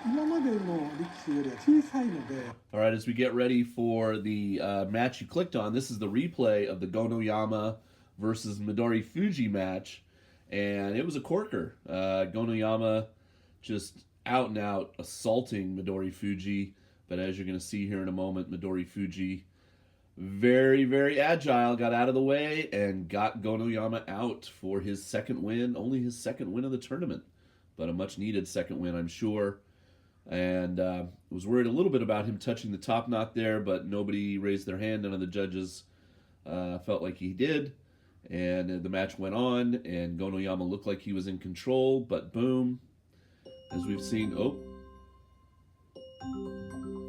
今までの力士よりは小さいので、All right, as we get ready for the match you clicked on, this is the replay of the Gonoyama versus Midori Fuji match, and it was a corker. Gonoyama just out and out assaulting Midori Fuji, but as you're going to see here in a moment, Midori Fuji very, very agile, got out of the way and got Gonoyama out for his second win, only his second win of the tournament, but a much needed second win, I'm sure. And was worried a little bit about him touching the top knot there, but nobody raised their hand. None of the judges felt like he did. And the match went on, and Gonoyama looked like he was in control, but boom, as we've seen. Oh,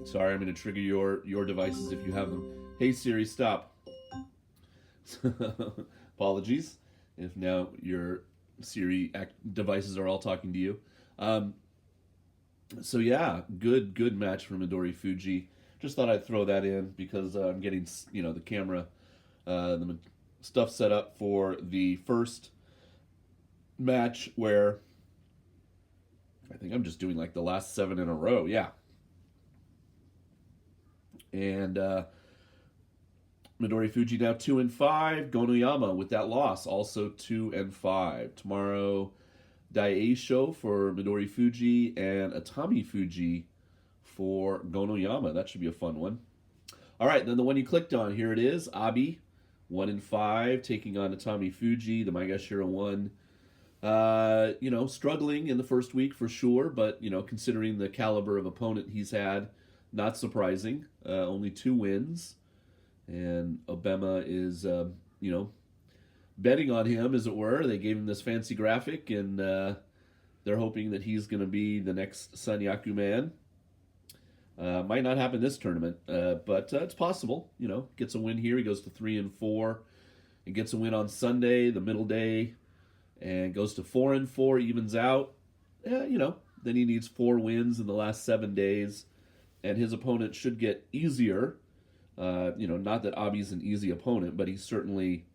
sorry, I'm going to trigger your devices if you have them. Hey Siri, stop. Apologies if now your Siri devices are all talking to you. So yeah, good match for Midori Fuji. Just thought I'd throw that in because I'm getting the camera, the stuff set up for the first match where I think I'm just doing like the last 7 in a row. Yeah, and Midori Fuji now 2-5. Gonoyama with that loss also 2-5. Tomorrow, Daisho for Midori Fuji and Atamifuji for Gonoyama. That should be a fun one. All right, then the one you clicked on, here it is. Abi, 1-5, taking on Atamifuji. The Maegashira one, struggling in the first week for sure, but, considering the caliber of opponent he's had, not surprising. Only 2 wins. And Obama is, betting on him, as it were. They gave him this fancy graphic, and they're hoping that he's going to be the next Sanyaku man. Might not happen this tournament, but it's possible. Gets a win here. He goes to 3-4, and gets a win on Sunday, the middle day, and goes to 4-4. Evens out. Then he needs 4 wins in the last 7 days, and his opponent should get easier. Not that Abi's an easy opponent, but he's certainly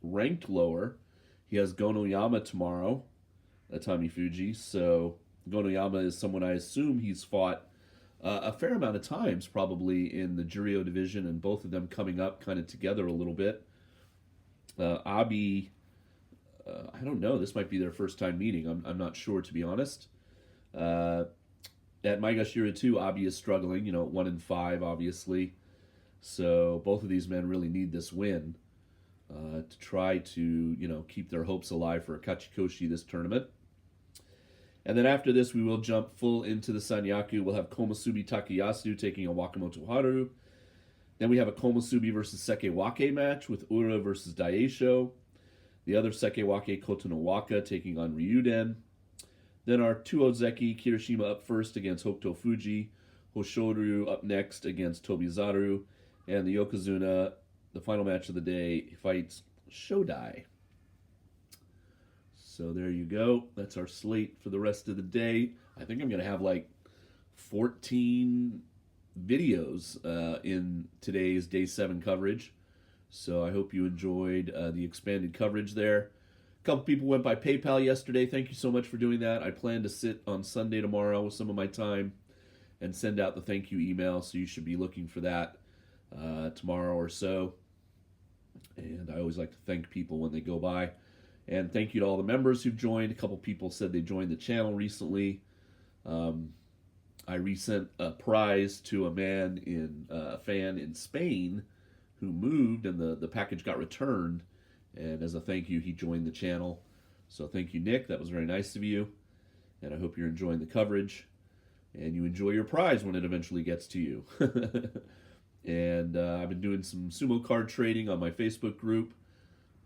ranked lower. He has Gonoyama tomorrow, Atamifuji. So Gonoyama is someone I assume he's fought a fair amount of times, probably in the Juryo division, and both of them coming up kind of together a little bit. Abi, I don't know. This might be their first time meeting. I'm not sure, to be honest. At Maegashira 2, Abi is struggling, at 1-5, obviously. So both of these men really need this win to try to, keep their hopes alive for a Kachikoshi this tournament. And then after this, we will jump full into the Sanyaku. We'll have Komusubi Takayasu taking on Wakamoto Haru. Then we have a Komusubi versus Sekewake match with Ura versus Daisho. The other Sekewake, Kotonowaka, taking on Ryuden. Then our 2 Ozeki, Kirishima up first against Hokuto Fuji. Hoshoryu up next against Tobizaru. And the Yokozuna, the final match of the day, fights Shodai. So there you go. That's our slate for the rest of the day. I think I'm going to have like 14 videos in today's Day 7 coverage. So I hope you enjoyed the expanded coverage there. A couple people went by PayPal yesterday. Thank you so much for doing that. I plan to sit on Sunday tomorrow with some of my time and send out the thank you email, so you should be looking for that tomorrow or so. And I always like to thank people when they go by. And thank you to all the members who've joined. A couple people said they joined the channel recently. I resent a prize to a fan in Spain who moved, and the package got returned. And as a thank you, he joined the channel. So thank you, Nick. That was very nice of you. And I hope you're enjoying the coverage. And you enjoy your prize when it eventually gets to you. And I've been doing some sumo card trading on my Facebook group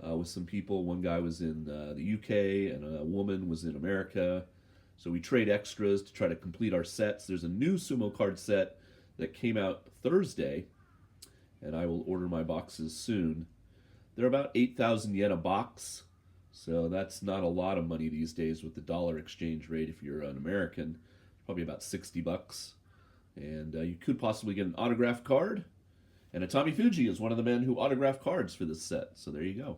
with some people. One guy was in the UK, and a woman was in America. So we trade extras to try to complete our sets. There's a new sumo card set that came out Thursday, and I will order my boxes soon. They're about 8,000 yen a box, so that's not a lot of money these days with the dollar exchange rate. If you're an American, probably about $60. And you could possibly get an autograph card. And Atamifuji is one of the men who autographed cards for this set. So there you go.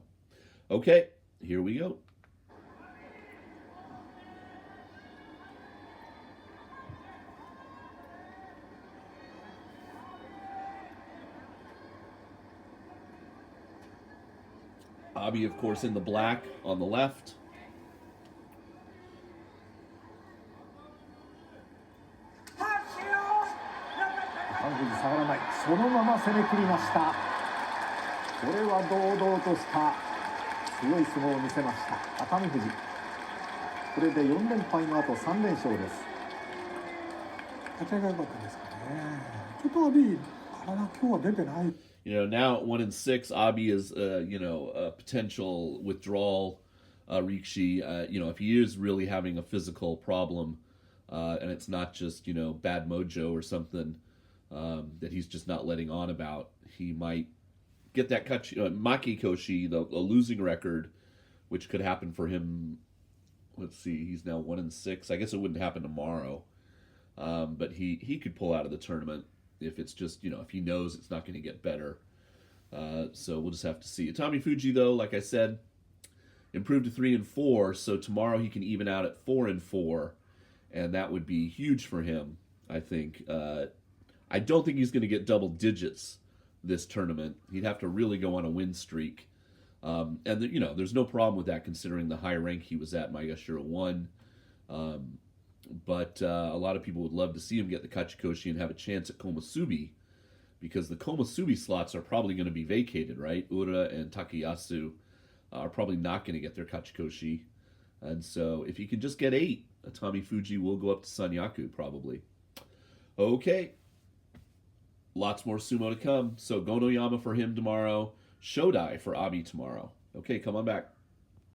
Okay, here we go. Abi, of course, in the black on the left. 熱海富士下がらない。そのまま攻め切りました。これは堂々とした強い相撲を見せました熱海富士。これで4連敗の後3連勝です。立ち上がり良かったですかね。ちょっと阿炎、体今日は出てない。You know, now at 1-6, Abi is, a potential withdrawal Rikshi. If he is really having a physical problem, and it's not just, bad mojo or something that he's just not letting on about, he might get that Maki Koshi, a losing record, which could happen for him. Let's see, he's now 1-6. I guess it wouldn't happen tomorrow, but he could pull out of the tournament if it's just, if he knows it's not going to get better. So we'll just have to see. Atamifuji, though, like I said, improved to 3-4, so tomorrow he can even out at 4-4, and that would be huge for him, I think. I don't think he's going to get double digits this tournament. He'd have to really go on a win streak. And, there's no problem with that considering the high rank he was at Maegashira 1. But a lot of people would love to see him get the Kachikoshi and have a chance at Komusubi, because the Komusubi slots are probably going to be vacated, right? Ura and Takayasu are probably not going to get their Kachikoshi. And so if he can just get 8, Atamifuji will go up to Sanyaku probably. Okay. Lots more sumo to come. So Gonoyama for him tomorrow. Shodai for Abi tomorrow. Okay, come on back.